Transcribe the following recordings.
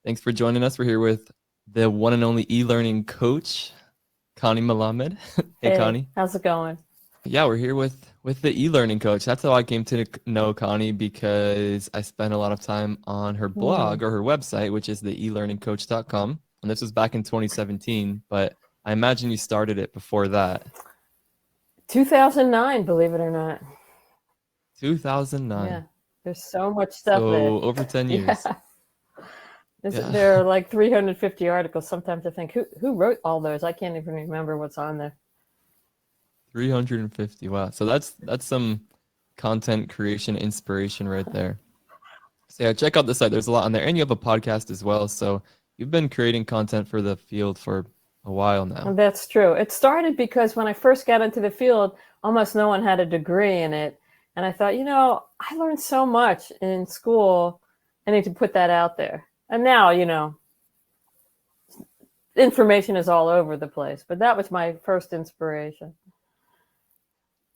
Thanks for joining us. We're here with the one and only e-learning coach, Connie Malamed. Hey, Hey, Connie. how's it going? Yeah, we're here with the e-learning coach. That's how I came to know Connie because I spent a lot of time on her Hmm. blog or her website, which is the elearningcoach.com. And this was back in 2017, but I imagine you started it before that. 2009, believe it or not. 2009. Yeah, there's so much stuff there. So over 10 years. Yeah, Yeah. there are like 350 articles. Sometimes I think, who wrote all those? I can't even remember what's on there. 350. Wow. So that's some content creation inspiration right there. So yeah, check out the site. There's a lot on there. And you have a podcast as well. So you've been creating content for the field for a while now. And that's true. It started because when I first got into the field, almost no one had a degree in it. And I thought, I learned so much in school. I need to put that out there. And now, information is all over the place. But that was my first inspiration.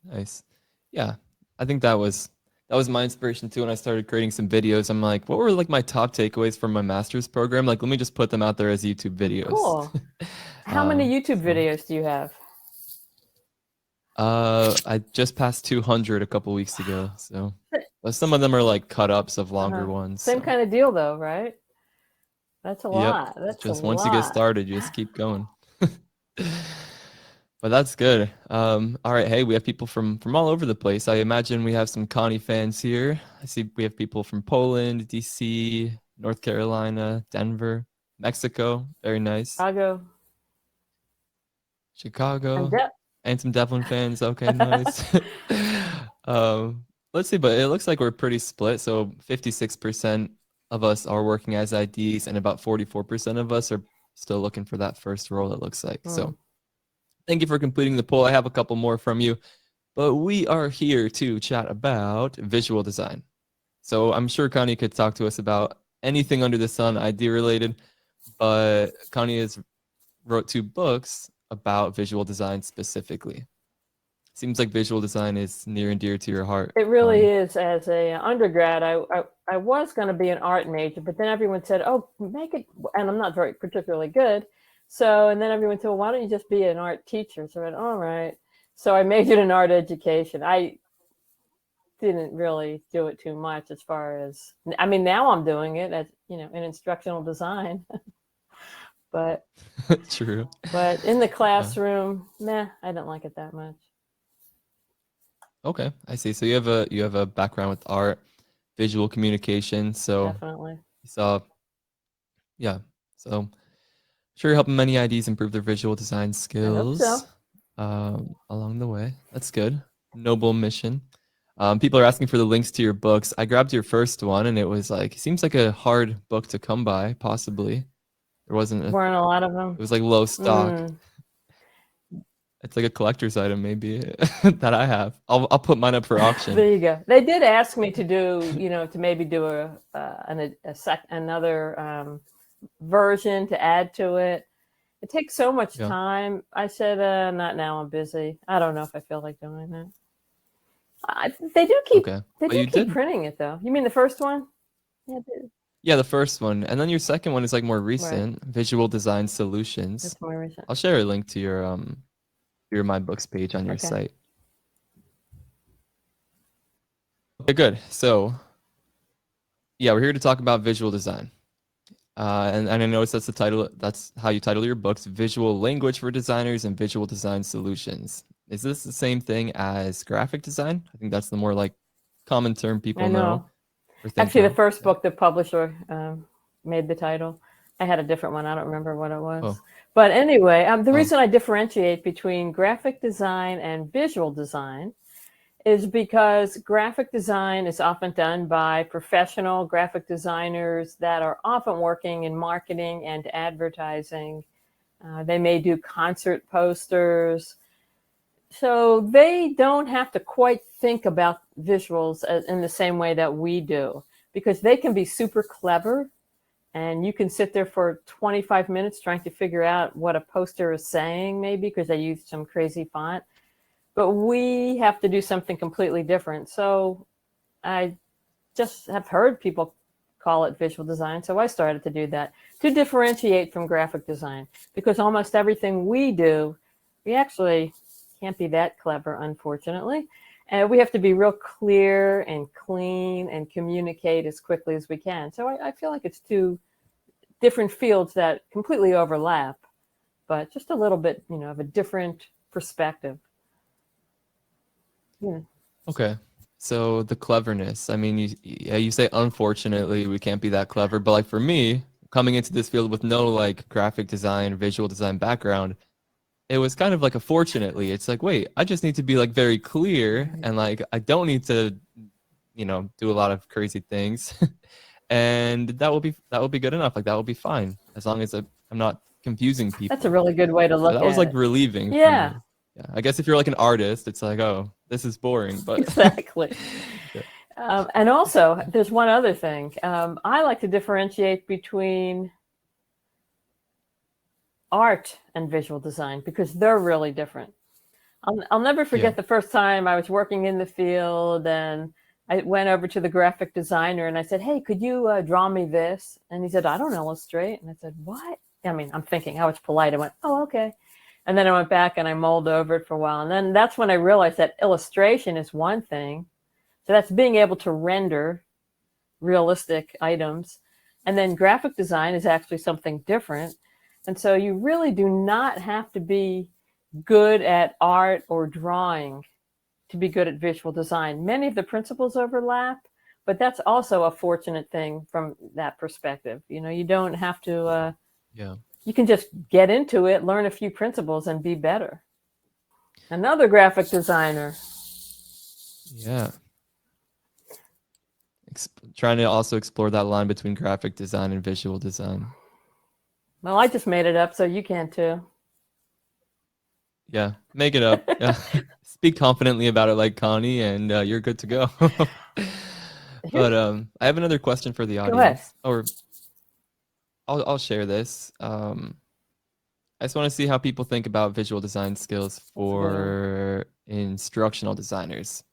Nice. Yeah. I think that was my inspiration too when I started creating some videos. I'm like, what were like my top takeaways from my master's program? Like, let me just put them out there as YouTube videos. Cool. How many YouTube So videos do you have? I just passed 200 a couple weeks ago. So but some of them are like cut ups of longer Uh-huh. ones. Same So kind of deal, though, right? That's a yep. lot. That's a Just once you get lot. started, you just keep going. But that's good. All right. Hey, we have people from all over the place. I imagine we have some Connie fans here. I see we have people from Poland, DC, North Carolina, Denver, Mexico. Very nice. Chicago and Chicago, Dep. and some Devlin fans. Okay, nice. Let's see, but it looks like we're pretty split. So 56% of us are working as IDs, and about 44% of us are still looking for that first role, it looks like. Hmm. So thank you for completing the poll. I have a couple more from you, but we are here to chat about visual design. So I'm sure Connie could talk to us about anything under the sun, ID related, but Connie has wrote 2 books about visual design specifically. Seems like visual design is near and dear to your heart, It really Connie. is. As a undergrad, I was going to be an art major, but then everyone said, "Oh, make it," and I'm not very particularly good. So, and then everyone said, well, "Why don't you just be an art teacher?" So I went, "All right." So I majored in art education. I didn't really do it too much as far as, I mean, now I'm doing it as, in instructional design, but True. in the Yeah. classroom, nah, I didn't like it that much. Okay, I see. So you have a background with art, visual communication. So Definitely. you saw, yeah. So sure, you're helping many IDs improve their visual design I hope skills so. along the way. That's good. Noble mission. People are asking for the links to your books. I grabbed your first one, and it was like seems like a hard book to come by. Possibly there wasn't a. Weren't a lot of It them. was like low stock. Mm, It's like a collector's item, maybe that I have. I'll put mine up for auction. there you go. They did ask me to do, to maybe do another version to add to it. It takes so much Yeah. time. I said, not now. I'm busy. I don't know if I feel like doing that. They do keep Okay. they But do you keep did. printing it though. You mean the first one? Yeah, Yeah, the first one, and then your second one is like more right. recent. Visual Design Solutions. That's more recent. I'll share a link to your My Books page on your Okay. site. Okay, good. So yeah, we're here to talk about visual design. And I noticed that's the title. That's how you title your books: Visual Language for Designers and Visual Design Solutions. Is this the same thing as graphic design? I think that's the more like common term I people know know. or think Actually, the of. first Yeah. book, the publisher made the title. I had a different one. I don't remember what it Oh. was. But anyway, the Oh. reason I differentiate between graphic design and visual design is because graphic design is often done by professional graphic designers that are often working in marketing and advertising. They may do concert posters. So they don't have to quite think about visuals in the same way that we do, because they can be super clever and you can sit there for 25 minutes trying to figure out what a poster is saying, maybe because they use some crazy font. But we have to do something completely different. So I just have heard people call it visual design. So I started to do that to differentiate from graphic design, because almost everything we do, we actually can't be that clever, unfortunately. And we have to be real clear and clean and communicate as quickly as we can. So I feel like it's two different fields that completely overlap, but just a little bit, of a different perspective. Yeah. Okay. So the cleverness. I mean, you say unfortunately we can't be that clever, but like for me, coming into this field with no like graphic design, visual design background, it was kind of like a fortunately. It's like, wait, I just need to be like very clear and like I don't need to, do a lot of crazy things. And that will be good enough. Like that will be fine as long as I'm not confusing people. That's a really good way to So look that at was like it. relieving for Yeah, me. Yeah, I guess if you're like an artist, it's like, oh, this is boring, but exactly. yeah. And also, there's one other thing. I like to differentiate between art and visual design because they're really different. I'll never Yeah. forget the first time I was working in the field and I went over to the graphic designer and I said, "Hey, could you draw me this?" And he said, "I don't illustrate." And I said, "What?" I mean, I'm thinking I was polite. I went, "Oh, okay." And then I went back and I mulled over it for a while. And then that's when I realized that illustration is one thing. So that's being able to render realistic items. And then graphic design is actually something different. And so you really do not have to be good at art or drawing to be good at visual design. Many of the principles overlap, but that's also a fortunate thing from that perspective. You don't have to, Yeah. you can just get into it, learn a few principles, and be better. Another graphic designer. Yeah. Trying to also explore that line between graphic design and visual design. Well, I just made it up, so you can too. Yeah, make it up. Yeah. Speak confidently about it like Connie, and you're good to go. But I have another question for the Go ahead. audience, or I'll share this. I just want to see how people think about visual design skills That's a good one. for instructional designers.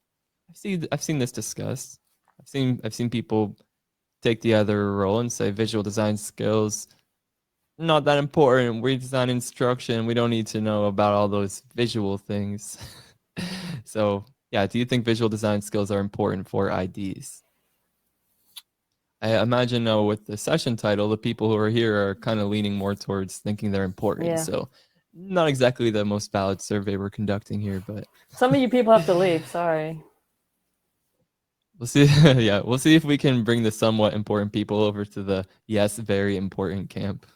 I've seen this discussed. I've seen people take the other role and say visual design skills not that important. We design instruction. We don't need to know about all those visual things. So yeah, do you think visual design skills are important for IDs? I imagine with the session title, the people who are here are kind of leaning more towards thinking they're important. Yeah. So not exactly the most valid survey we're conducting here, but Some of you people have to leave. Sorry. we'll see. Yeah, we'll see if we can bring the somewhat important people over to the yes, very important camp.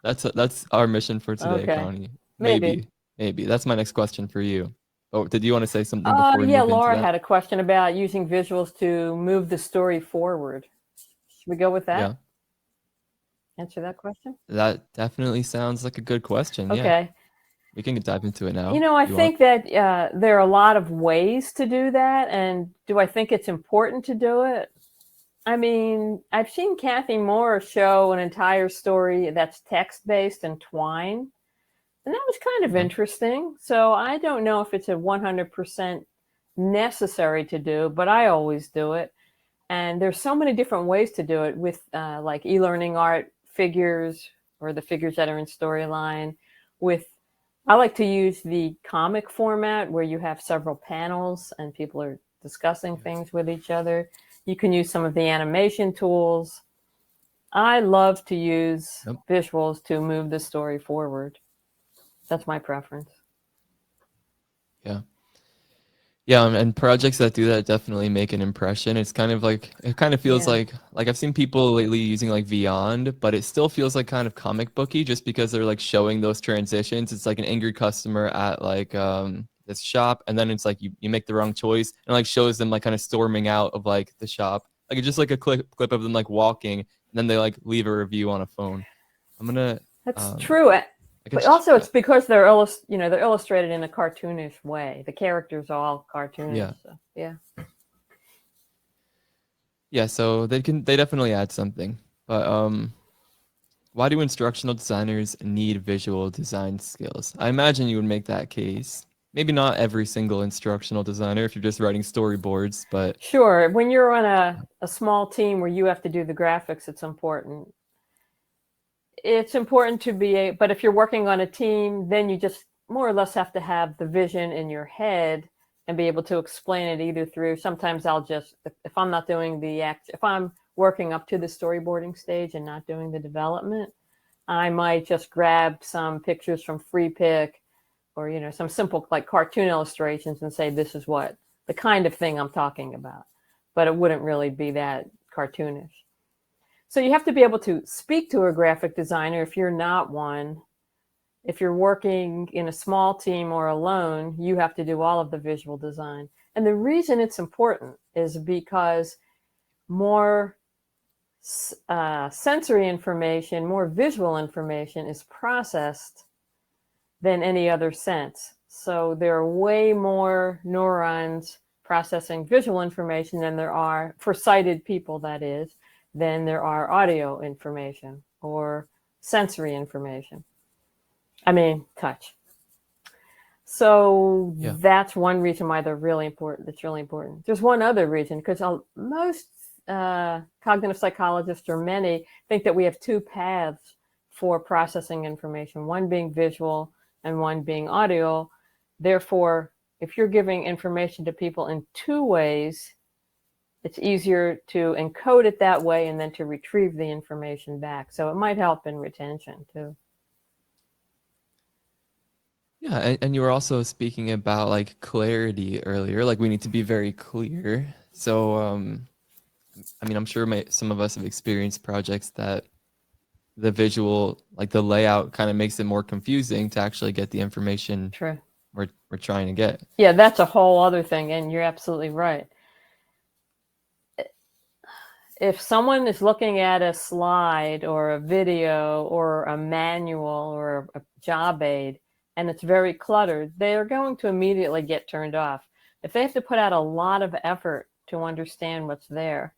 That's our mission for today, Okay. Connie. Maybe. Maybe. That's my next question for you. Oh, did you want to say something before we Yeah, move into Laura that? had a question about using visuals to move the story forward. Should we go with that? Yeah, Answer that question? that definitely sounds like a good question. Yeah, Okay. we can dive into it now I if you want. think that there are a lot of ways to do that. And do I think it's important to do it? I mean, I've seen Kathy Moore show an entire story that's text-based and twine. And that was kind of Yeah. interesting. So I don't know if it's a 100% necessary to do, but I always do it. And there's so many different ways to do it with like e-learning art figures or the figures that are in Storyline. I like to use the comic format where you have several panels and people are discussing things with each other. You can use some of the animation tools. I love to use visuals to move the story forward. That's my preference. Yeah. Yeah, and projects that do that definitely make an impression. It's kind of like it kind of feels Yeah. like I've seen people lately using like Beyond, but it still feels like kind of comic booky just because they're like showing those transitions. It's like an angry customer at like this shop, and then it's like you make the wrong choice and like shows them like kind of storming out of like the shop. Like it's just like a clip of them like walking, and then they like leave a review on a phone. I'm gonna That's true. I But guess also, it's because they're illustrated in a cartoonish way. The characters are all cartoonish. yeah. So, yeah. Yeah, so they definitely add something. But why do instructional designers need visual design skills? I imagine you would make that case. Maybe not every single instructional designer if you're just writing storyboards, but Sure. When you're on a small team where you have to do the graphics, it's important. It's important to be but if you're working on a team, then you just more or less have to have the vision in your head and be able to explain it either through, sometimes I'll just, if I'm not doing if I'm working up to the storyboarding stage and not doing the development, I might just grab some pictures from Free Pick or, you know, some simple like cartoon illustrations and say, this is what the kind of thing I'm talking about, but it wouldn't really be that cartoonish. So you have to be able to speak to a graphic designer if you're not one. If you're working in a small team or alone, you have to do all of the visual design. And the reason it's important is because more sensory information, more visual information is processed than any other sense. So there are way more neurons processing visual information than there are, for sighted people that is, than there are audio information or sensory information. I mean, touch. So that's one reason why they're really important. It's really important. There's one other reason, because most cognitive psychologists, or many, think that we have two paths for processing information, one being visual and one being audio. Therefore, if you're giving information to people in two ways, it's easier to encode it that way and then to retrieve the information back. So it might help in retention too. yeah, and you were also speaking about like clarity earlier, like we need to be very clear. So I mean, I'm sure some of us have experienced projects that the visual, like the layout, kind of makes it more confusing to actually get the information True. we're trying to get. Yeah, that's a whole other thing, and you're absolutely right. If someone is looking at a slide or a video or a manual or a job aid and it's very cluttered, they are going to immediately get turned off. If they have to put out a lot of effort to understand what's there,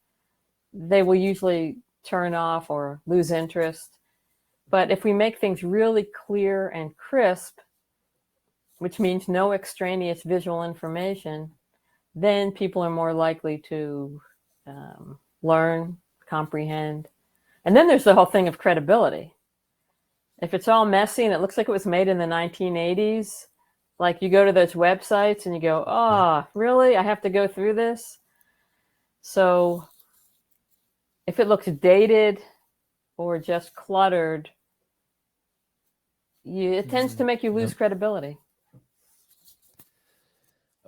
they will usually turn off or lose interest. But if we make things really clear and crisp, which means no extraneous visual information, then people are more likely to learn, comprehend. And then there's the whole thing of credibility. If it's all messy and it looks like it was made in the 1980s, like you go to those websites and you go, oh, really? I have to go through this? So if it looks dated or just cluttered, it tends to make you lose credibility.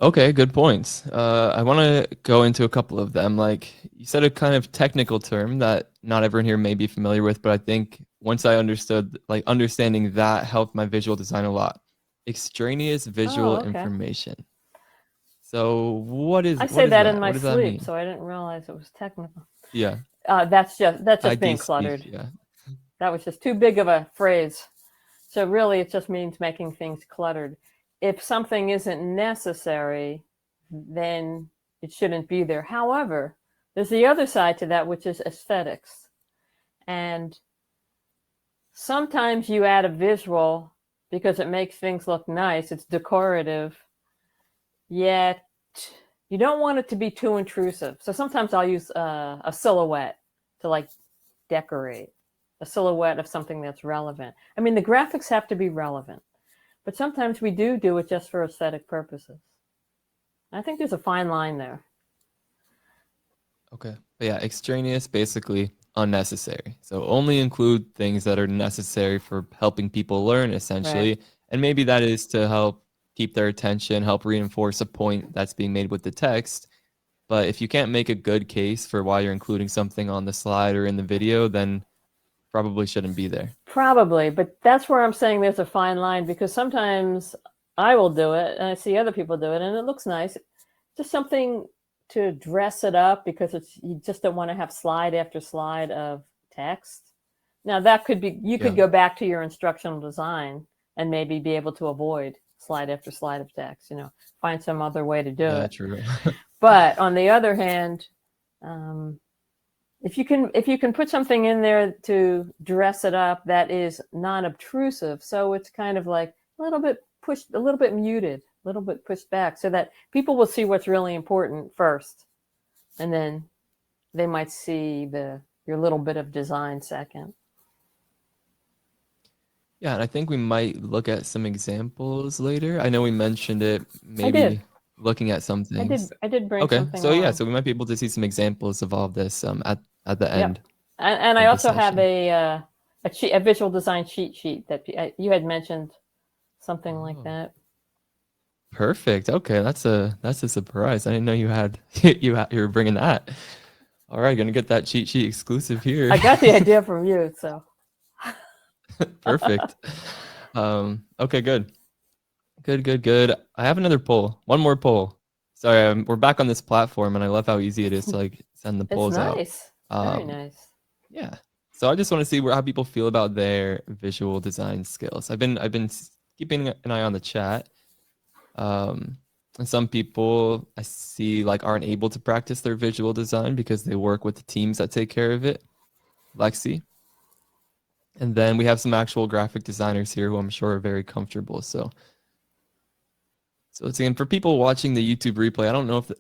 Okay, good points. I want to go into a couple of them. Like you said, a kind of technical term that not everyone here may be familiar with, but I think once I understood, like understanding that helped my visual design a lot. Extraneous visual information. So what is? I say that in my What does that mean? sleep, so I didn't realize it was technical. Yeah. That's just being cluttered. Yeah. That was just too big of a phrase. So really, it just means making things cluttered. If something isn't necessary, then it shouldn't be there. However, there's the other side to that, which is aesthetics. And sometimes you add a visual because it makes things look nice. It's decorative, yet you don't want it to be too intrusive. So sometimes I'll use a silhouette to like decorate, a silhouette of something that's relevant. I mean, the graphics have to be relevant, but sometimes we do it just for aesthetic purposes. I think there's a fine line there. Okay. But yeah, extraneous, basically unnecessary. So only include things that are necessary for helping people learn, essentially. Right. And maybe that is to help keep their attention, help reinforce a point that's being made with the text. But if you can't make a good case for why you're including something on the slide or in the video, then probably shouldn't be there. Probably, but that's where I'm saying there's a fine line, because sometimes I will do it and I see other people do it and it looks nice. Just something to dress it up because you just don't want to have slide after slide of text. Now that could be, you could go back to your instructional design and maybe be able to avoid slide after slide of text, find some other way to do it. True. But on the other hand, if you can put something in there to dress it up that is non-obtrusive, so it's kind of like a little bit pushed, a little bit muted, little bit pushed back so that people will see what's really important first, and then they might see your little bit of design second. Yeah, and I think we might look at some examples later. I know we mentioned it, I did. maybe looking at some things. I did bring Okay, something so yeah, along. so we might be able to see some examples of all of this at the Yep. end And I of the also have session. a visual design cheat sheet that you had mentioned, something like Oh, that. perfect. Okay, that's a surprise. I didn't know you had you were bringing that. All right, gonna get that cheat sheet exclusive here. I got the idea from you, so. Perfect. Okay, good. Good. I have another poll. One more poll. Sorry, we're back on this platform, and I love how easy it is to like send the It's polls out. nice. Very Um, nice. yeah. So I just want to see how people feel about their visual design skills. I've been keeping an eye on the chat. And some people I see like aren't able to practice their visual design because they work with the teams that take care of it. Lexi. And then we have some actual graphic designers here who I'm sure are very comfortable. So it's again for people watching the YouTube replay.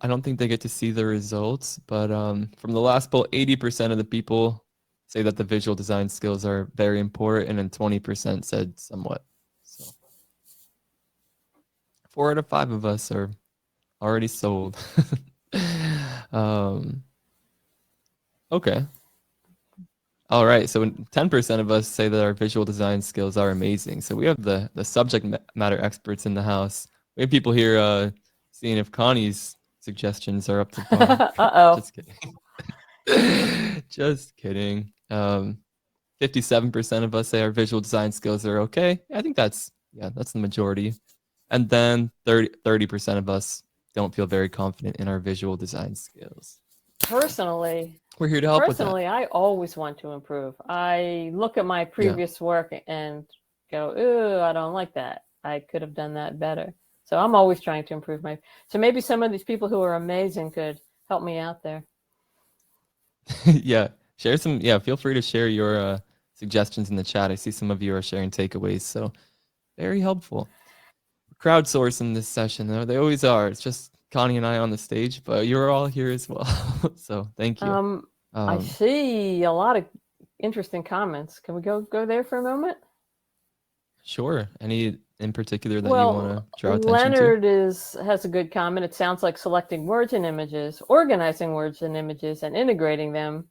I don't think they get to see the results, but from the last poll, 80% of the people say that the visual design skills are very important, and 20% said somewhat. So 4 out of 5 of us are already sold. um, okay. All right. So 10% of us say that our visual design skills are amazing. So we have the subject matter experts in the house. We have people here seeing if Connie's suggestions are up to par. Uh-oh. Just kidding. Just kidding. 57% of us say our visual design skills are okay. I think that's the majority. And then 30% of us don't feel very confident in our visual design skills. Personally, We're here to help with that. I always want to improve. I look at my Yeah. previous work and go, ooh, I don't like that. I could have done that better. So I'm always trying to improve so maybe some of these people who are amazing could help me out there. Yeah. Feel free to share your suggestions in the chat. I see some of you are sharing takeaways, so very helpful. Crowdsourcing this session, though. They always are. It's just Connie and I on the stage, but you're all here as well. So thank you. I see a lot of interesting comments. Can we go there for a moment? Sure. Any in particular that you want to draw attention Leonard to? has a good comment. It sounds like selecting words and images, organizing words and images, and integrating them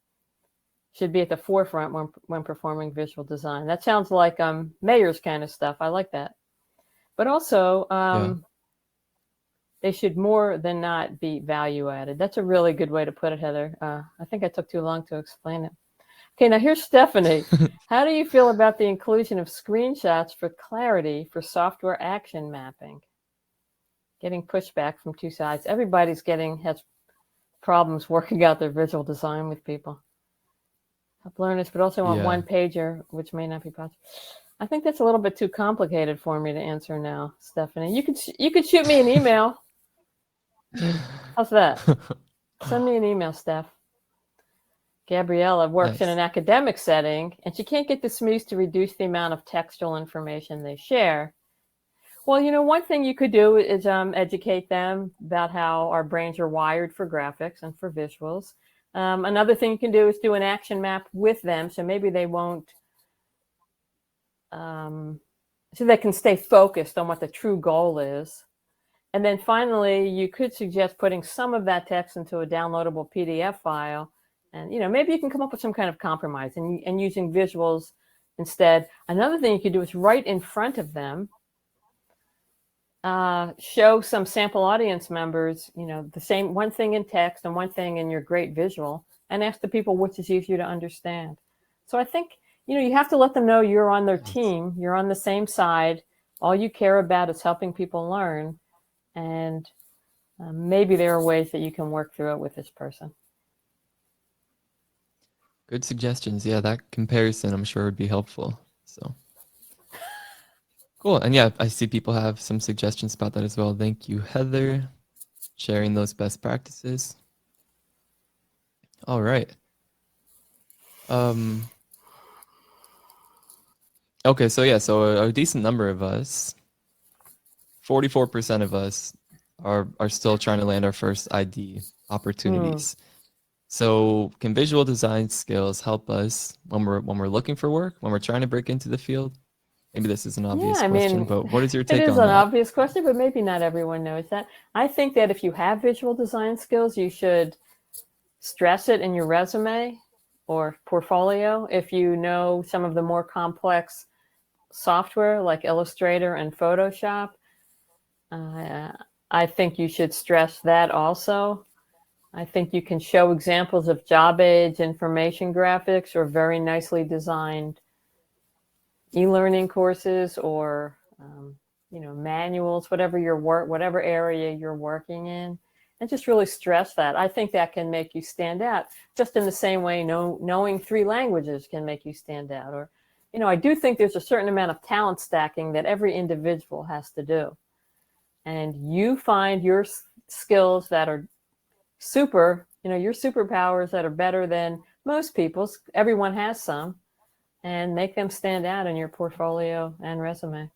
should be at the forefront when performing visual design. That sounds like Mayer's kind of stuff. I like that. But also, they should more than not be value added. That's a really good way to put it, Heather. I think I took too long to explain it. Okay, now here's Stephanie. How do you feel about the inclusion of screenshots for clarity for software action mapping? Getting pushback from two sides. Everybody's has problems working out their visual design with people. Help learners, but also on one pager, which may not be possible. I think that's a little bit too complicated for me to answer now, Stephanie. You could shoot me an email. How's that? Send me an email, Steph. Gabriella works in an academic setting, and she can't get the SMEs to reduce the amount of textual information they share. Well, one thing you could do is educate them about how our brains are wired for graphics and for visuals. Another thing you can do is do an action map with them, so maybe they won't, so they can stay focused on what the true goal is. And then finally, you could suggest putting some of that text into a downloadable PDF file. And, maybe you can come up with some kind of compromise and using visuals instead. Another thing you could do is right in front of them, show some sample audience members, the same one thing in text and one thing in your great visual, and ask the people which is easier to understand. So I think, you have to let them know you're on their team, you're on the same side. All you care about is helping people learn. And maybe there are ways that you can work through it with this person. Good suggestions. Yeah, that comparison I'm sure would be helpful. So cool. And yeah, I see people have some suggestions about that as well. Thank you, Heather, sharing those best practices. All right. Okay, so yeah, so a decent number of us, 44% of us are still trying to land our first ID opportunities. So can visual design skills help us when we're looking for work, when we're trying to break into the field? Maybe this is an Yeah, obvious I question, mean, but what is your it take is on an that? obvious question, but maybe not everyone knows that. I think that if you have visual design skills, you should stress it in your resume or portfolio. If you know some of the more complex software like Illustrator and Photoshop, I think you should stress that also. I think you can show examples of job aids, information graphics, or very nicely designed e-learning courses, or manuals, whatever area you're working in, and just really stress that. I think that can make you stand out, just in the same way knowing 3 languages can make you stand out. Or, I do think there's a certain amount of talent stacking that every individual has to do, and you find your skills that are your superpowers that are better than most people's. Everyone has some, and make them stand out in your portfolio and resume.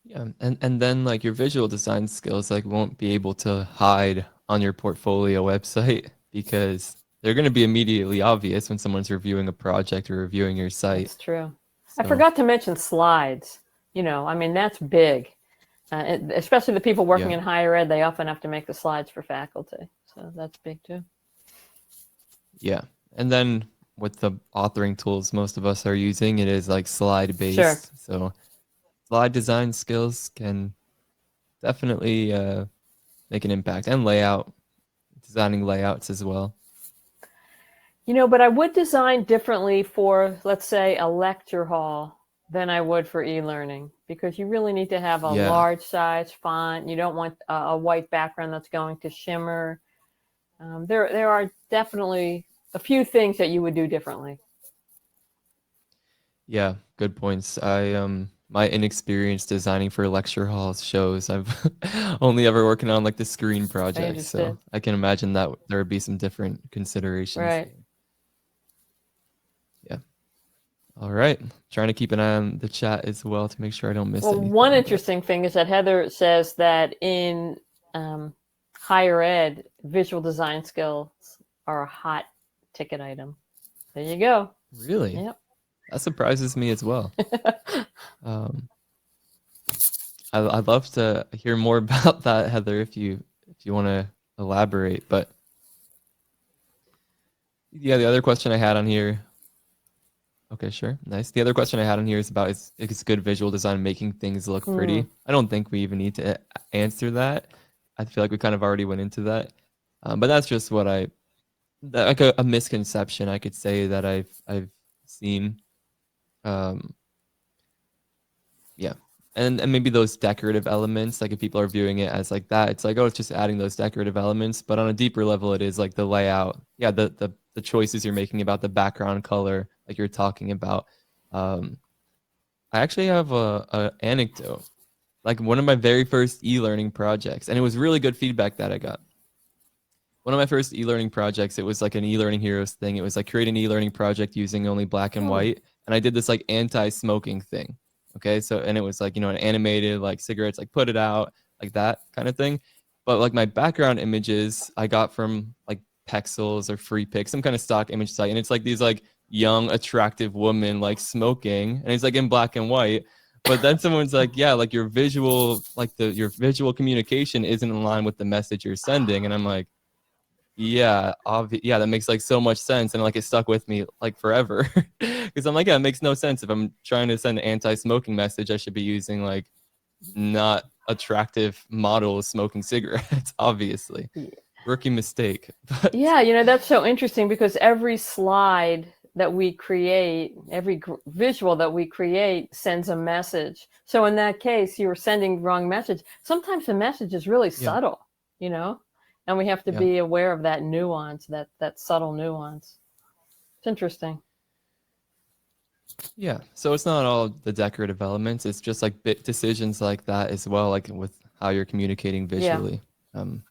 Yeah, and then like your visual design skills like won't be able to hide on your portfolio website because they're going to be immediately obvious when someone's reviewing a project or reviewing your site. That's true. I So, forgot to mention slides. I mean, that's big. Especially the people working yeah. in higher ed, they often have to make the slides for faculty. So that's big too. Yeah. And then with the authoring tools most of us are using, it is like slide Sure. based. So slide design skills can definitely make an impact, and designing layouts as well. But I would design differently for, let's say, a lecture hall than I would for e-learning, because you really need to have a Yeah. large size font. You don't want a white background that's going to shimmer. There are definitely a few things that you would do differently. Yeah, good points. My inexperience designing for lecture halls shows. I've only ever working on like the screen I projects, so understood. I can imagine that there would be some different considerations Right. there. Yeah. All right. Trying to keep an eye on the chat as well to make sure I don't miss Well, one anything, but interesting thing is that Heather says that in um, higher ed, visual design skills are a hot ticket item. There you go. really, Yep. that surprises me as well. Um, I'd love to hear more about that, Heather, if you want to elaborate. But yeah, the other question I had on here. Okay, sure, nice. The other question I had on here is about is good visual design making things look Mm. pretty? I don't think we even need to answer that. I feel like we kind of already went into that. But that's just like a misconception I could say that I've seen. Um, Yeah. And maybe those decorative elements, like if people are viewing it as like that, it's like, oh, it's just adding those decorative elements. But on a deeper level, it is like the layout. Yeah, the choices you're making about the background color, like you're talking about. Um, I actually have a anecdote, like one of my very first e-learning projects, and it was really good feedback that I got. One of my first e-learning projects, it was like an e-learning heroes thing. It was like create an e-learning project using only black and Hmm. white. And I did this like anti-smoking thing. Okay. So, and it was like, an animated like cigarettes, like put it out, like that kind of thing. But like my background images I got from like Pexels or Free Pick, some kind of stock image site. And it's like these like young, attractive woman like smoking. And it's like in black and white. But then someone's like, yeah, like your visual, like your visual communication isn't in line with the message you're sending. And I'm like, yeah, yeah, that makes like so much sense, and like it stuck with me like forever because I'm like, yeah, it makes no sense if I'm trying to send an anti-smoking message. I should be using like not attractive models smoking cigarettes. Obviously, rookie mistake. But Yeah, that's so interesting, because every slide that we create, every visual that we create sends a message. So in that case, you were sending the wrong message. Sometimes the message is really yeah, subtle, you know, and we have to yeah, be aware of that nuance, that subtle nuance. It's interesting. yeah. So it's not all the decorative elements. It's just like bit decisions like that as well, like with how you're communicating Yeah. visually.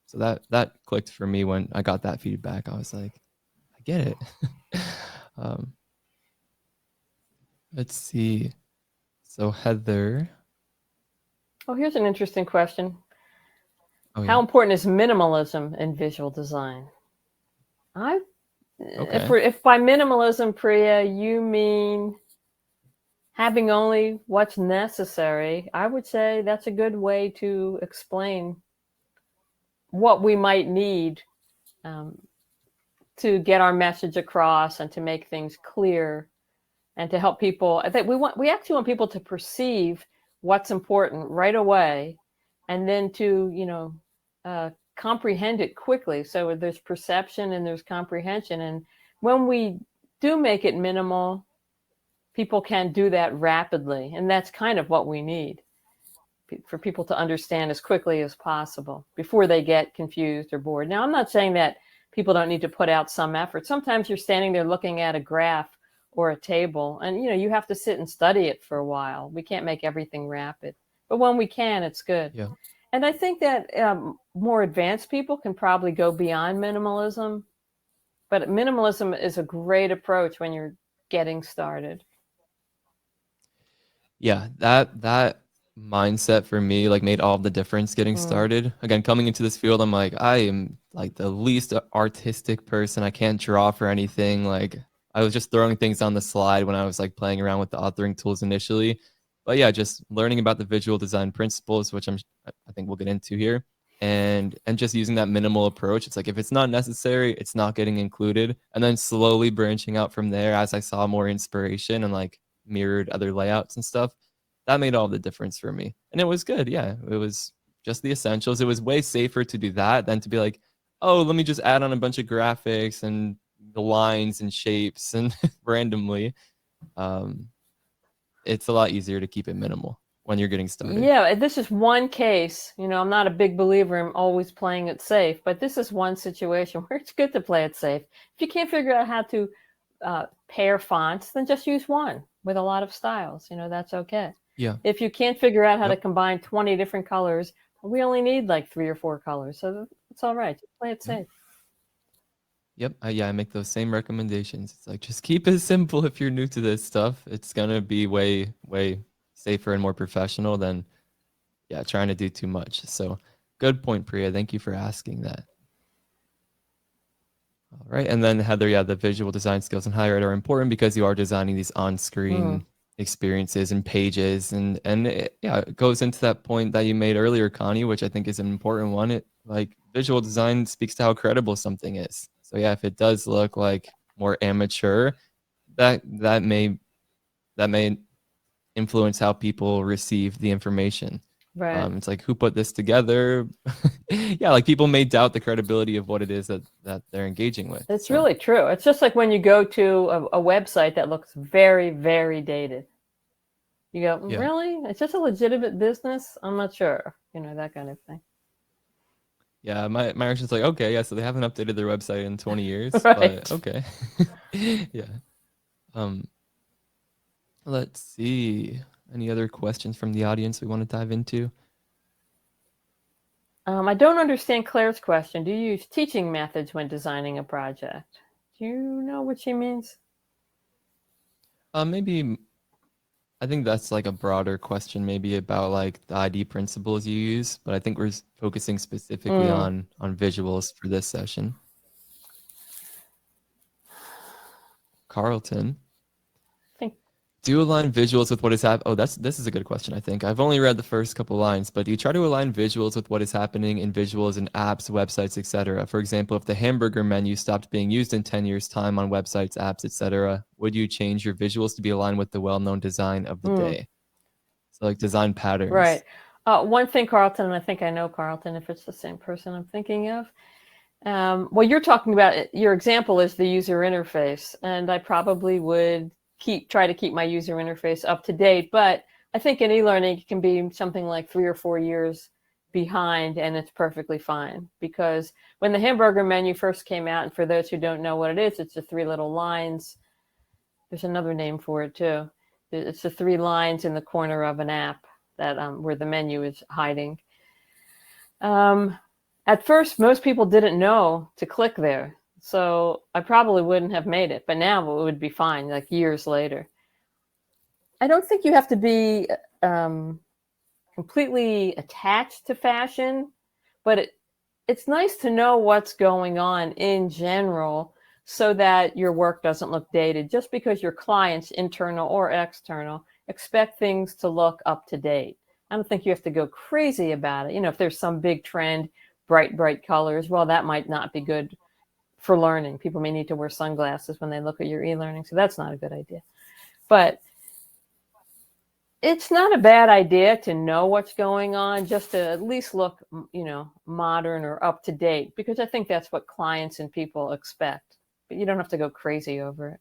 So that clicked for me when I got that feedback. I was like, I get it. um, let's see. So Heather, Oh, here's an interesting question. Oh How yeah. important is minimalism in visual design? I, Okay. if by minimalism, Priya, you mean having only what's necessary, I would say that's a good way to explain what we might need um, to get our message across and to make things clear and to help people. I think we actually want people to perceive what's important right away, and then to comprehend it quickly. So there's perception and there's comprehension, and when we do make it minimal, people can do that rapidly, and that's kind of what we need, for people to understand as quickly as possible before they get confused or bored. Now, I'm not saying that people don't need to put out some effort. Sometimes you're standing there looking at a graph or a table, and you have to sit and study it for a while. We can't make everything rapid, but when we can, it's good. Yeah. And I think that more advanced people can probably go beyond minimalism, but minimalism is a great approach when you're getting started. Yeah, that mindset for me like made all the difference getting Mm. started. Again, coming into this field, I'm like, I am like the least artistic person. I can't draw for anything. Like I was just throwing things on the slide when I was like playing around with the authoring tools initially. But yeah, just learning about the visual design principles, which I think we'll get into here, and just using that minimal approach. It's like if it's not necessary, it's not getting included, and then slowly branching out from there as I saw more inspiration and like mirrored other layouts and stuff. That made all the difference for me. And it was good. Yeah. It was just the essentials. It was way safer to do that than to be like, oh, let me just add on a bunch of graphics and the lines and shapes and randomly. Um, it's a lot easier to keep it minimal when you're getting started. Yeah, this is one case. I'm not a big believer in always playing it safe, but this is one situation where it's good to play it safe. If you can't figure out how to pair fonts, then just use one with a lot of styles. That's okay. Yeah. If you can't figure out how to Yep. combine 20 different colors, we only need like 3 or 4 colors. So it's all right. Just play it Yep. safe. Yep. Yeah, I make those same recommendations. It's like just keep it simple if you're new to this stuff. It's gonna be way, way safer and more professional than yeah, trying to do too much. So good point, Priya. Thank you for asking that. All right. And then Heather, yeah, the visual design skills and higher ed are important because you are designing these Mm, on-screen experiences and pages and yeah, it goes into that point that you made earlier, Connie, which I think is an important one. It like visual design speaks to how credible something is. So yeah, if it does look like more amateur, that may influence how people receive the information. right. It's like who put this together? Yeah, like people may doubt the credibility of what it is that they're engaging with. It's So really true. It's just like when you go to a website that looks very, very dated. You go, yeah, really? It's just a legitimate business? I'm not sure. That kind of thing. yeah. My reaction's like, okay, yeah. So they haven't updated their website in 20 years, but Right. okay, yeah. Um, let's see. Any other questions from the audience we want to dive into? I don't understand Claire's question. Do you use teaching methods when designing a project? Do you know what she means? Maybe I think that's like a broader question, maybe about like the ID principles you use, but I think we're focusing specifically Mm, on visuals for this session. Carlton, I think. do you align visuals with what is happening? Oh, this is a good question, I think. I've only read the first couple lines, but do you try to align visuals with what is happening in visuals in apps, websites, etc.? For example, if the hamburger menu stopped being used in 10 years' time on websites, apps, etc., would you change your visuals to be aligned with the well-known design of the Mm, day? So like design patterns. right. One thing, Carlton, and I think I know Carlton if it's the same person I'm thinking of. Well, you're talking about your example is the user interface, and I probably would try to keep my user interface up to date. But I think in e-learning it can be something like 3 or 4 years behind, and it's perfectly fine. Because when the hamburger menu first came out, and for those who don't know what it is, it's the 3 little lines. There's another name for it too. It's the 3 lines in the corner of an app that where the menu is hiding. Um, at first, most people didn't know to click there. So I probably wouldn't have made it, but now it would be fine, like years later. I don't think you have to be completely attached to fashion, but it's nice to know what's going on in general so that your work doesn't look dated just because your clients, internal or external, expect things to look up to date. I don't think you have to go crazy about it. If there's some big trend, bright colors, well, that might not be good for learning. People may need to wear sunglasses when they look at your e-learning, so that's not a good idea. But it's not a bad idea to know what's going on, just to at least look, modern or up to date, because I think that's what clients and people expect. But you don't have to go crazy over it.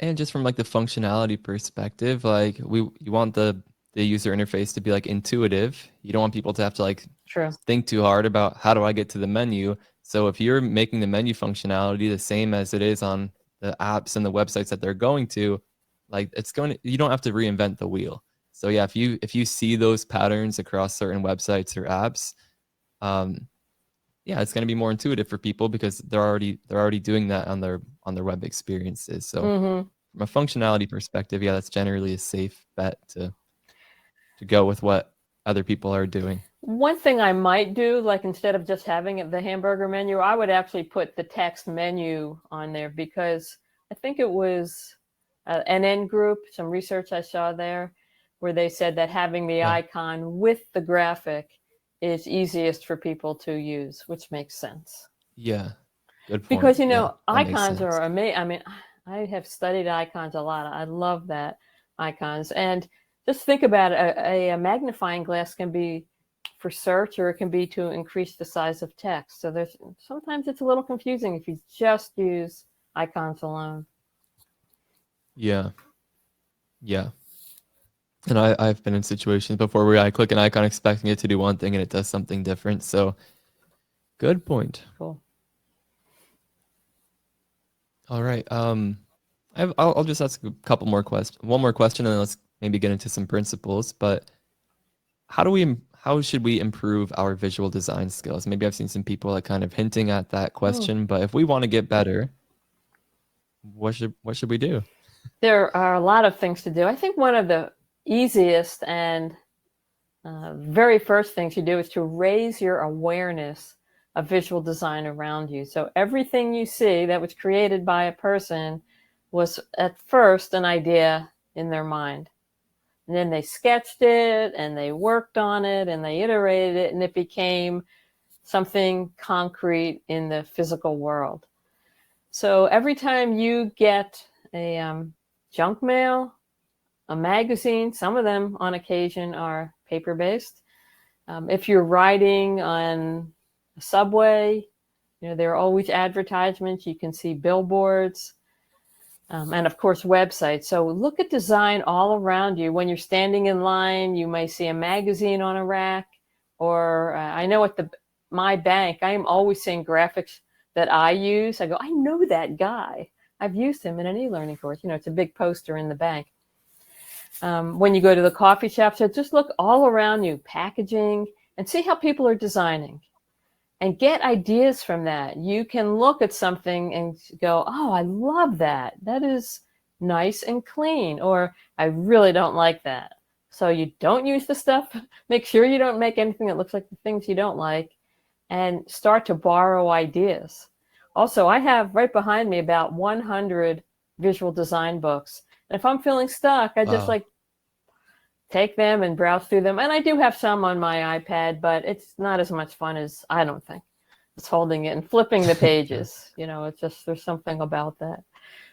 And just from like the functionality perspective, like you want the user interface to be like intuitive. You don't want people to have to like True. think too hard about how do I get to the menu. So if you're making the menu functionality the same as it is on the apps and the websites that they're going to, like you don't have to reinvent the wheel. So yeah, if you see those patterns across certain websites or apps, yeah, it's going to be more intuitive for people because they're already doing that on their web experiences. So from a functionality perspective, yeah, that's generally a safe bet to go with what other people are doing. One thing I might do, like instead of just having the hamburger menu, I would actually put the text menu on there, because I think it was NN Group, some research I saw there, where they said that having the icon with the graphic is easiest for people to use, which makes sense. Yeah, good point. Because, icons are amazing. I mean, I have studied icons a lot. I love that, icons. And just think about it. A magnifying glass can be for search, or it can be to increase the size of text. So sometimes it's a little confusing if you just use icons alone. Yeah. And I've been in situations before where I click an icon expecting it to do one thing and it does something different. So good point. Cool. All right. I'll just ask a couple more questions. One more question, and then let's maybe get into some principles. But how should we improve our visual design skills? Maybe I've seen some people like kind of hinting at that question, but if we want to get better, what should we do? There are a lot of things to do. I think one of the easiest and very first things you do is to raise your awareness of visual design around you. So everything you see that was created by a person was at first an idea in their mind. And then they sketched it and they worked on it and they iterated it, and it became something concrete in the physical world. So every time you get a junk mail, a magazine, some of them on occasion are paper-based. If you're riding on a subway, there are always advertisements. You can see billboards, and of course websites. So look at design all around you. When you're standing in line, you may see a magazine on a rack, or I know at my bank, I am always seeing graphics that I use. I go, I know that guy. I've used him in an e-learning course. It's a big poster in the bank. When you go to the coffee shop, so just look all around you, packaging, and see how people are designing and get ideas from that. You can look at something and go, oh, I love that. That is nice and clean. Or I really don't like that. So you don't use the stuff. Make sure you don't make anything that looks like the things you don't like, and start to borrow ideas. Also, I have right behind me about 100 visual design books. And if I'm feeling stuck, I just take them and browse through them. And I do have some on my iPad, but it's not as much fun as, I don't think, it's holding it and flipping the pages. It's just, there's something about that.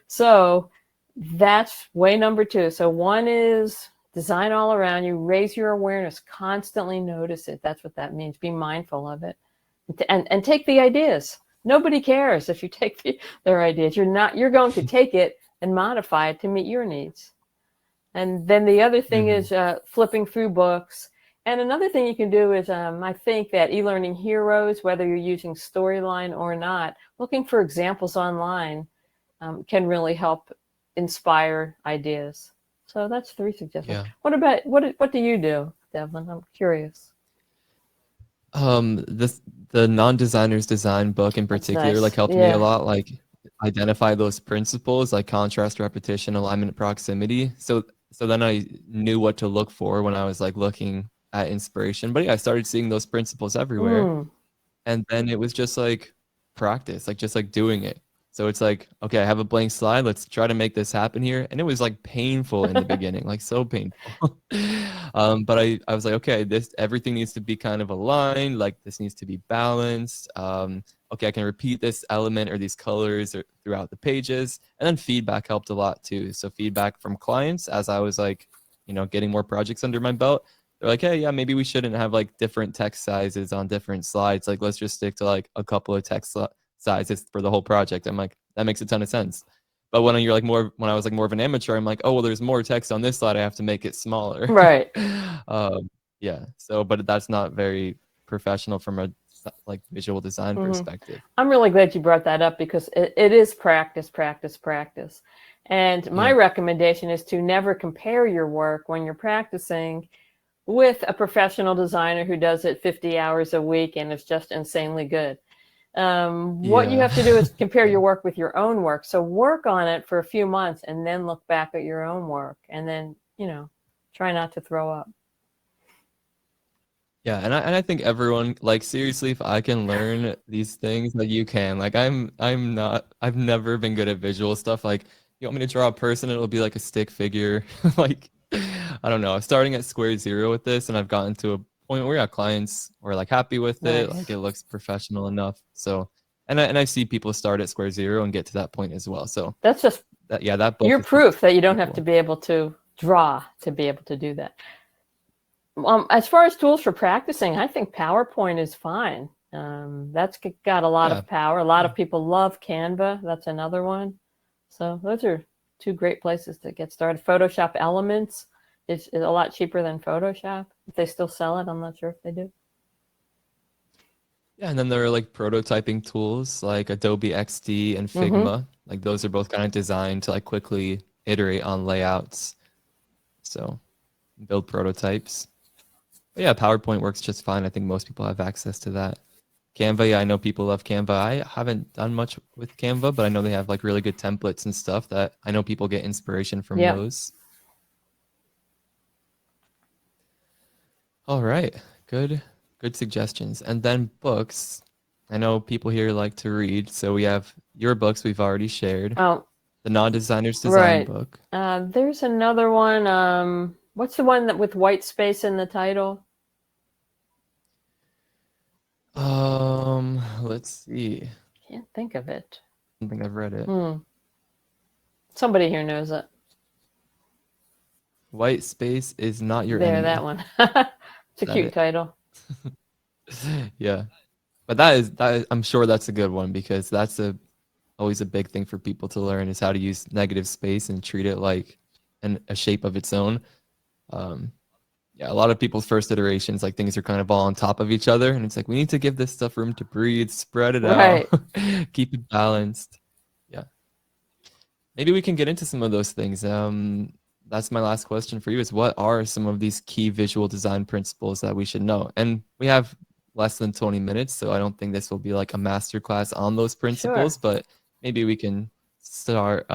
So that's way number 2. So 1 is design all around you, raise your awareness, constantly notice it. That's what that means. Be mindful of it, and take the ideas. Nobody cares if you take their ideas. You're going to take it and modify it to meet your needs. And then the other thing is flipping through books. And another thing you can do is, I think that e-learning heroes, whether you're using Storyline or not, looking for examples online can really help inspire ideas. So that's 3 suggestions. Yeah. What do you do, Devlin? I'm curious. The non-designer's design book in particular, like helped me a lot, like identify those principles like contrast, repetition, alignment, proximity. So so then I knew what to look for when I was like looking at inspiration. But yeah, I started seeing those principles everywhere. Mm. And then it was just like practice, like just like doing it. So it's like, okay, I have a blank slide. Let's try to make this happen here. And it was like painful in the beginning, like so painful. But I was like, okay, this everything needs to be kind of aligned. Like this needs to be balanced. Okay, I can repeat this element or these colors or throughout the pages. And then feedback helped a lot too. So feedback from clients as I was like, getting more projects under my belt. They're like, hey, yeah, maybe we shouldn't have like different text sizes on different slides. Like, let's just stick to like a couple of sizes for the whole project. I'm like, that makes a ton of sense. But when you're like when I was like more of an amateur, I'm like, oh, well, there's more text on this slide. I have to make it smaller. Right. Yeah. So, but that's not very professional from a like visual design perspective. I'm really glad you brought that up because it is practice, practice, practice. And my recommendation is to never compare your work when you're practicing with a professional designer who does it 50 hours a week and is just insanely good. What you have to do is compare your work with your own work. So work on it for a few months and then look back at your own work and then, try not to throw up. Yeah, and I think everyone, like, seriously, if I can learn these things, like, you can. Like, I've never been good at visual stuff. Like, you want me to draw a person, it'll be like a stick figure. Like, I don't know. I'm starting at square zero with this, and I've gotten to a point where clients are like happy with it. Nice. Like, it looks professional enough. So, and I see people start at square zero and get to that point as well. So that's just that book you're is proof that you don't pretty have cool. to be able to draw to be able to do that. As far as tools for practicing, I think PowerPoint is fine. That's got a lot of power. A lot of people love Canva. That's another one. So those are two great places to get started. Photoshop Elements is a lot cheaper than Photoshop. If they still sell it, I'm not sure if they do. Yeah, and then there are like prototyping tools like Adobe XD and Figma. Like those are both kind of designed to like quickly iterate on layouts. So build prototypes. But yeah, PowerPoint works just fine. I think most people have access to that. Canva, yeah, I know people love Canva. I haven't done much with Canva, but I know they have like really good templates and stuff that I know people get inspiration from those. All right. Good suggestions. And then books. I know people here like to read, so we have your books we've already shared. Oh, the Non-Designer's Design book. There's another one. What's the one that with white space in the title? Let's see. Can't think of it. I don't think I've read it. Somebody here knows it. White space is not your enemy. That one. It's a cute title. Yeah. But that is I'm sure that's a good one because that's always a big thing for people to learn is how to use negative space and treat it like a shape of its own. Yeah, a lot of people's first iterations, like things are kind of all on top of each other, and it's like we need to give this stuff room to breathe, spread it out, keep it balanced. Yeah, maybe we can get into some of those things. That's my last question for you: is what are some of these key visual design principles that we should know? And we have less than 20 minutes, so I don't think this will be like a masterclass on those principles, but maybe we can start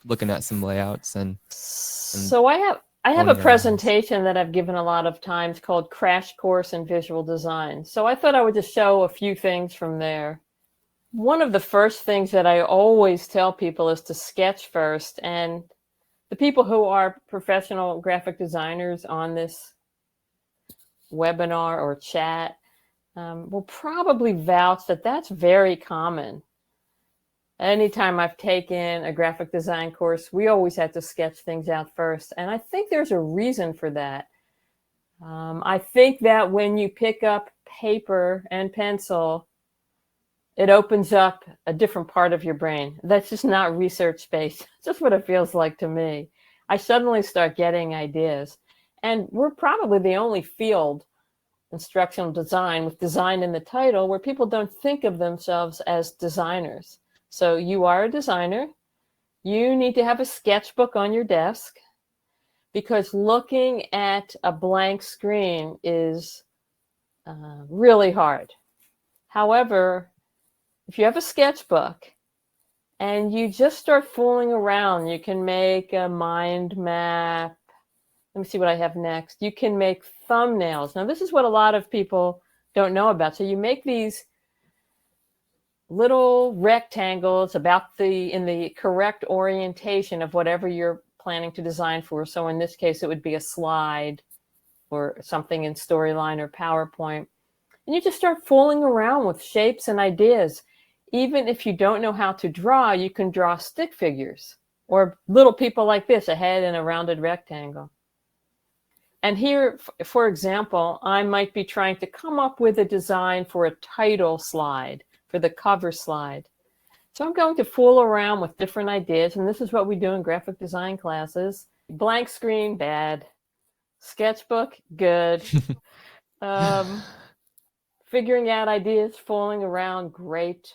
looking at some layouts and so I have a presentation that I've given a lot of times called Crash Course in Visual Design. So I thought I would just show a few things from there. One of the first things that I always tell people is to sketch first. And the people who are professional graphic designers on this webinar or chat will probably vouch that that's very common. Anytime I've taken a graphic design course, we always had to sketch things out first. And I think there's a reason for that. I think that when you pick up paper and pencil, it opens up a different part of your brain. That's just not research-based. It's just what it feels like to me. I suddenly start getting ideas. And we're probably the only field, instructional design, with design in the title, where people don't think of themselves as designers. So you are a designer. You need to have a sketchbook on your desk because looking at a blank screen is really hard. However, if you have a sketchbook And you just start fooling around. You can make a mind map. Let me see what I have next. You can make thumbnails. Now, this is what a lot of people don't know about. So you make these little rectangles in the correct orientation of whatever you're planning to design for. So in this case, it would be a slide or something in Storyline or PowerPoint. And you just start fooling around with shapes and ideas. Even if you don't know how to draw, you can draw stick figures or little people like this, a head and a rounded rectangle. And here, for example, I might be trying to come up with a design for a title slide, for the cover slide. So I'm going to fool around with different ideas, and this is what we do in graphic design classes. Blank screen, bad. Sketchbook, good. Figuring out ideas, fooling around, great.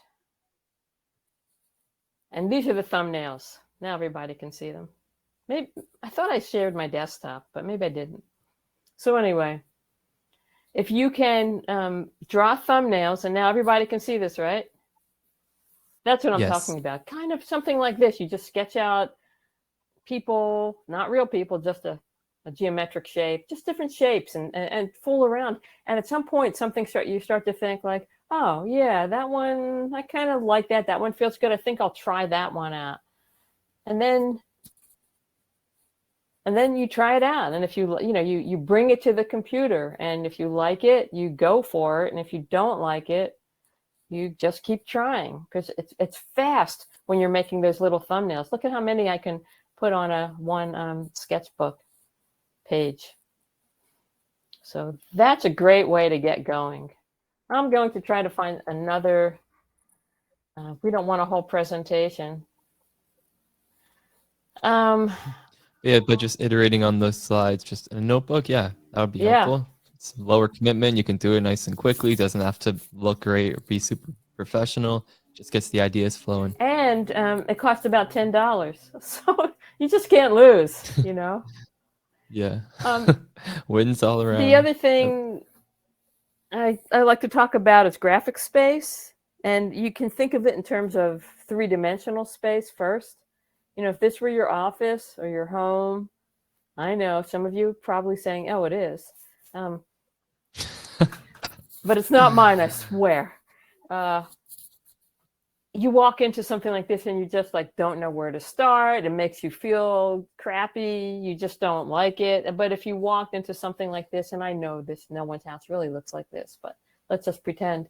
And these are the thumbnails. Now everybody can see them. Maybe I thought I shared my desktop, but maybe I didn't. So anyway, if you can draw thumbnails, and now everybody can see this, right? That's what I'm talking about. Kind of something like this. You just sketch out people, not real people, just a geometric shape, just different shapes, and fool around. And at some point, you start to think like, oh yeah, that one, I kind of like that. That one feels good. I think I'll try that one out. And then you try it out. And if you bring it to the computer, and if you like it, you go for it. And if you don't like it, you just keep trying, because it's fast when you're making those little thumbnails. Look at how many I can put on one sketchbook page. So that's a great way to get going. I'm going to try to find another. We don't want a whole presentation. Yeah, but just iterating on those slides, just in a notebook, yeah, that would be helpful. It's lower commitment. You can do it nice and quickly. Doesn't have to look great or be super professional. Just gets the ideas flowing. And it costs about $10, so you just can't lose, you know. Yeah. Wins all around. The other thing I like to talk about is graphic space, and you can think of it in terms of three-dimensional space first. You know, if this were your office or your home, I know some of you are probably saying, oh, it is. But it's not mine, I swear. You walk into something like this and you just like don't know where to start. It makes you feel crappy. You just don't like it. But if you walked into something like this, and I know this, no one's house really looks like this, but let's just pretend.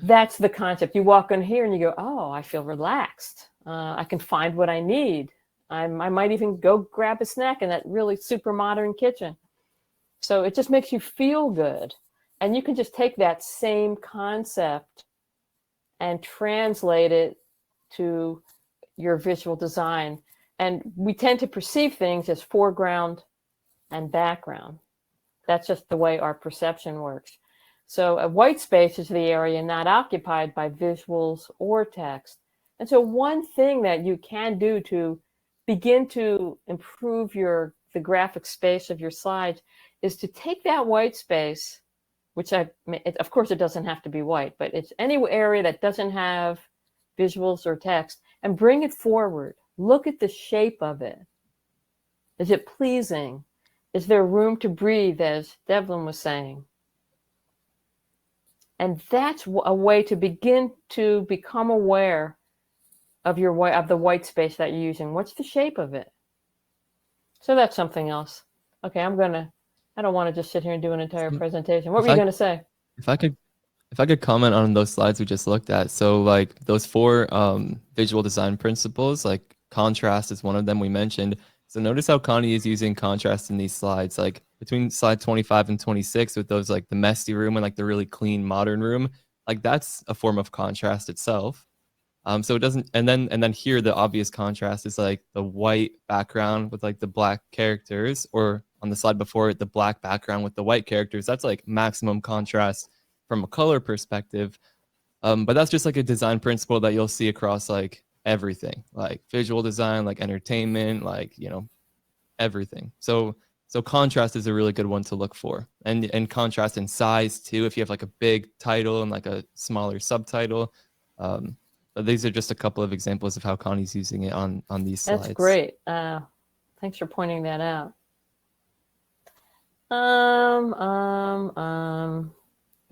That's the concept. You walk in here and you go, oh, I feel relaxed. I can find what I need. I might even go grab a snack in that really super modern kitchen. So it just makes you feel good. And you can just take that same concept and translate it to your visual design. And we tend to perceive things as foreground and background. That's just the way our perception works. So a white space is the area not occupied by visuals or text. And so one thing that you can do to begin to improve the graphic space of your slides is to take that white space, which of course it doesn't have to be white, but it's any area that doesn't have visuals or text, and bring it forward. Look at the shape of it. Is it pleasing? Is there room to breathe, as Devlin was saying? And that's a way to begin to become aware of the white space that you're using. What's the shape of it? So that's something else. Okay, I don't want to just sit here and do an entire presentation. What were you going to say? If I could comment on those slides we just looked at. So like those 4 visual design principles, like contrast is one of them we mentioned. So notice how Connie is using contrast in these slides, like between slide 25 and 26 with those like the messy room and like the really clean modern room. Like that's a form of contrast itself. So it doesn't, and then here the obvious contrast is like the white background with like the black characters, or on the slide before it, the black background with the white characters. That's like maximum contrast from a color perspective. But that's just like a design principle that you'll see across like everything, like visual design, like entertainment, like, you know, everything. So contrast is a really good one to look for, and contrast in size too. If you have like a big title and like a smaller subtitle, But these are just a couple of examples of how Connie's using it on these slides. That's great. Thanks for pointing that out. I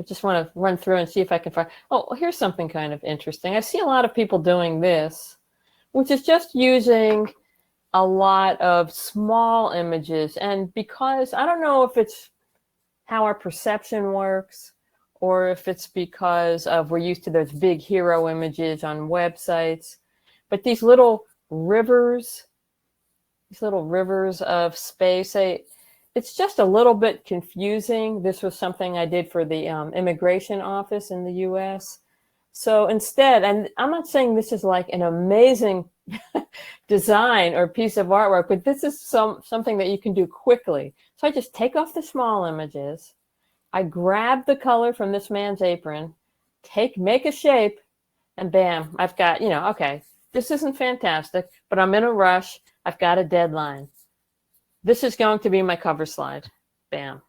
just want to run through and see if I can find. Oh, here's something kind of interesting. I see a lot of people doing this, which is just using a lot of small images. And because I don't know if it's how our perception works, or if it's because of we're used to those big hero images on websites, but these little rivers of space, it's just a little bit confusing. This was something I did for the immigration office in the US. So instead, and I'm not saying this is like an amazing design or piece of artwork, but this is something that you can do quickly. So I just take off the small images. I grab the color from this man's apron, make a shape, and bam, I've got, okay, this isn't fantastic, but I'm in a rush. I've got a deadline. This is going to be my cover slide. Bam.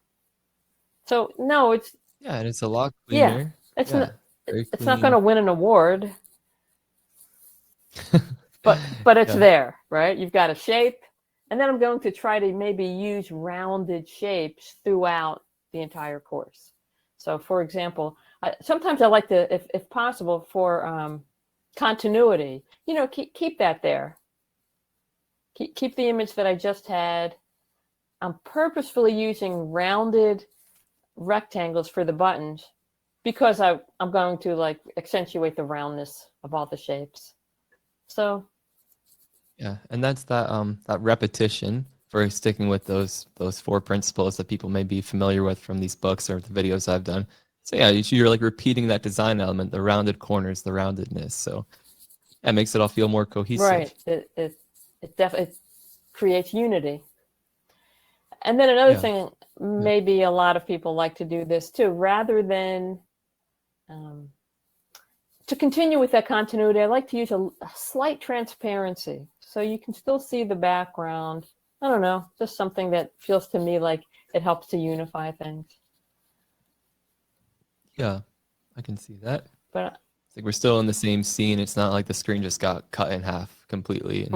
So no, it's and it's a lot cleaner. It's not going to win an award, but it's there, right? You've got a shape, and then I'm going to try to maybe use rounded shapes throughout the entire course. So, for example, sometimes I like to, if possible, for continuity, keep that there. Keep the image that I just had. I'm purposefully using rounded rectangles for the buttons because I'm going to like accentuate the roundness of all the shapes. So and that's that repetition for sticking with those 4 principles that people may be familiar with from these books or the videos I've done. So you're like repeating that design element, the rounded corners, the roundedness. So it makes it all feel more cohesive. Right. It definitely creates unity. And then another thing, maybe a lot of people like to do this too, rather than to continue with that continuity, I like to use a slight transparency. So you can still see the background. I don't know, just something that feels to me like it helps to unify things. Yeah, I can see that. But it's like we're still in the same scene. It's not like the screen just got cut in half completely and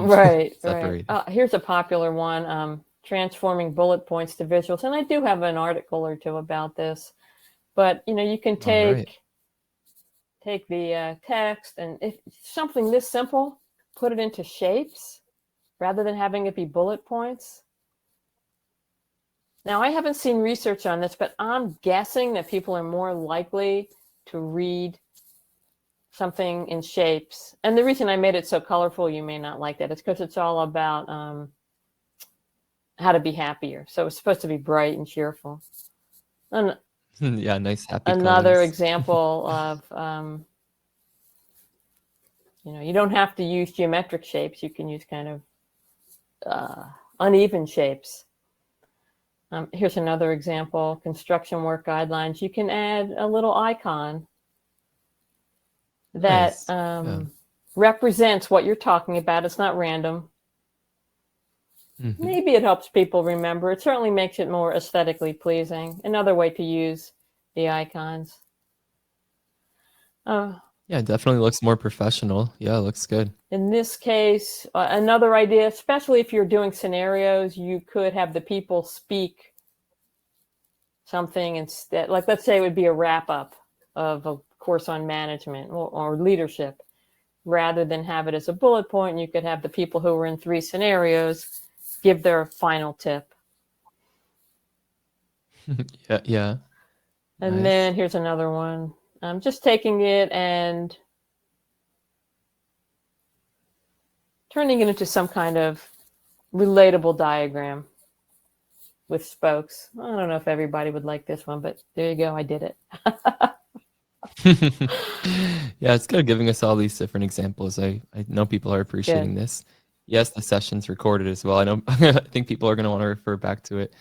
separated. Right. Here's a popular one. Transforming bullet points to visuals. And I do have an article or two about this, but you can take the text, and if something this simple, put it into shapes rather than having it be bullet points. Now, I haven't seen research on this, but I'm guessing that people are more likely to read something in shapes. And the reason I made it so colorful, you may not like that, it's because it's all about how to be happier. So it's supposed to be bright and cheerful. And nice happy another colors. example of you don't have to use geometric shapes. You can use kind of uneven shapes. Here's another example: construction work guidelines. You can add a little icon that represents what you're talking about. It's not random. Mm-hmm. Maybe it helps people remember. It certainly makes it more aesthetically pleasing. Another way to use the icons. It definitely looks more professional. Yeah, it looks good. In this case, another idea, especially if you're doing scenarios, you could have the people speak something instead. Like, let's say it would be a wrap-up of a course on management or leadership. Rather than have it as a bullet point, you could have the people who were in 3 scenarios give their final tip. Yeah. And nice. Then here's another one. I'm just taking it and turning it into some kind of relatable diagram with spokes. I don't know if everybody would like this one, but there you go. I did it. Yeah, it's good giving us all these different examples. I know people are appreciating this. Yes, the session's recorded as well. I think people are going to want to refer back to it.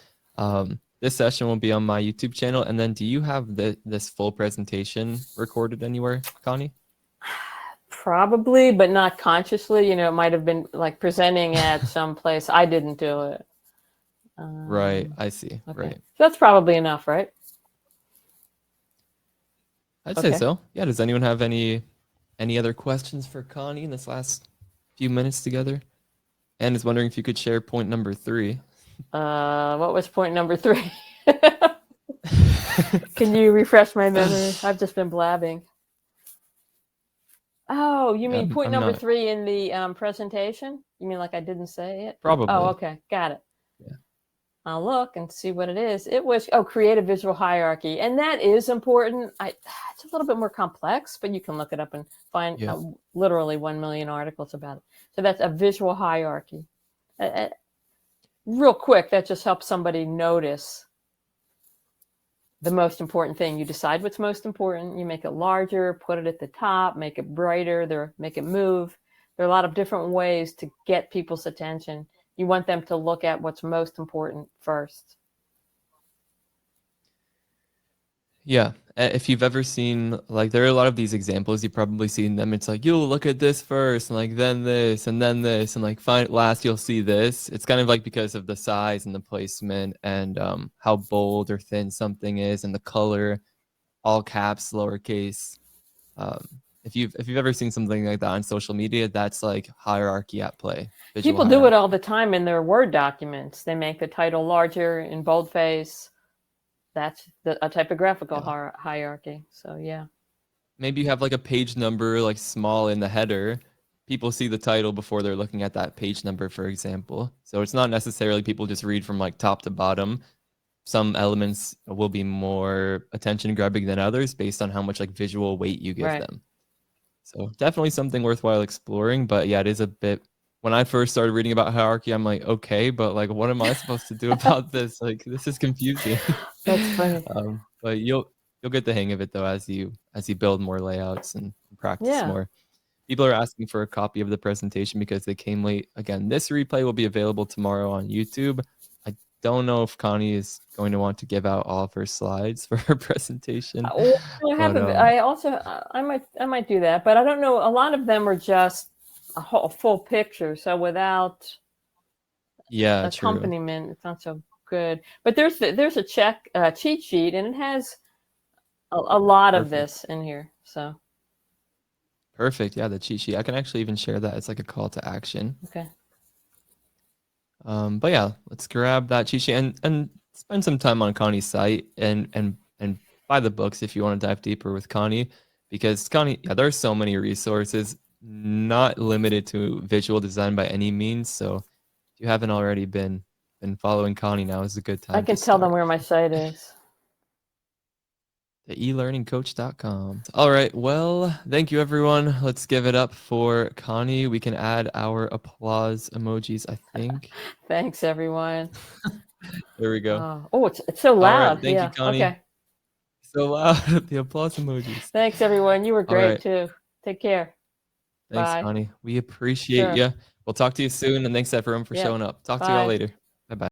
This session will be on my YouTube channel. And then do you have this full presentation recorded anywhere, Connie? Probably, but not consciously. It might have been like presenting at some place. I didn't do it. Right, I see. Okay. Right. So that's probably enough, right? I'd say so. Yeah, does anyone have any Any other questions for Connie in this last few minutes together? Anne is wondering if you could share point number 3. What was point number 3? Can you refresh my memory? I've just been blabbing. Oh, you mean point number 3 in the presentation? You mean like I didn't say it? Probably. Oh, okay. Got it. Yeah. I'll look and see what it is. It was, create a visual hierarchy. And that is important. It's a little bit more complex, but you can look it up and find literally 1 million articles about it. So that's a visual hierarchy. Real quick, that just helps somebody notice the most important thing. You decide what's most important. You make it larger, put it at the top, make it brighter, make it move. There are a lot of different ways to get people's attention. You want them to look at what's most important first. Yeah. If you've ever seen, like, there are a lot of these examples, you've probably seen them. It's like, you'll look at this first, and like then this, and like last you'll see this. It's kind of like because of the size and the placement and how bold or thin something is, and the color, all caps, lowercase. If you've ever seen something like that on social media, that's like hierarchy at play. People do it all the time in their Word documents. They make the title larger in boldface. That's a typographical hierarchy. So yeah. Maybe you have like a page number like small in the header. People see the title before they're looking at that page number, for example. So it's not necessarily people just read from like top to bottom. Some elements will be more attention grabbing than others based on how much like visual weight you give them. So definitely something worthwhile exploring. But yeah, it is a bit, when I first started reading about hierarchy, I'm like, okay, but like, what am I supposed to do about this? Like, this is confusing. That's funny. But you'll get the hang of it though as you build more layouts and practice more. People are asking for a copy of the presentation because they came late. Again, this replay will be available tomorrow on YouTube. I don't know if Connie is going to want to give out all of her slides for her presentation. I might do that, but I don't know. A lot of them are just a full picture, so without accompaniment, it's not so good. But there's a cheat sheet, and it has a lot of this in here. So perfect. Yeah, the cheat sheet. I can actually even share that. It's like a call to action. Okay. But yeah, let's grab that cheat sheet and spend some time on Connie's site and buy the books if you want to dive deeper with Connie, because Connie, there are so many resources, not limited to visual design by any means. So if you haven't already been following Connie, now is a good time. I can tell them where my site is. The elearningcoach.com. All right. Well, thank you, everyone. Let's give it up for Connie. We can add our applause emojis, I think. Thanks, everyone. There we go. It's so loud. All right, thank you, Connie. Okay. So loud. The applause emojis. Thanks, everyone. You were great, too. Take care. Thanks, Bye. Connie. We appreciate you. We'll talk to you soon. And thanks, everyone, for showing up. Talk to you all later.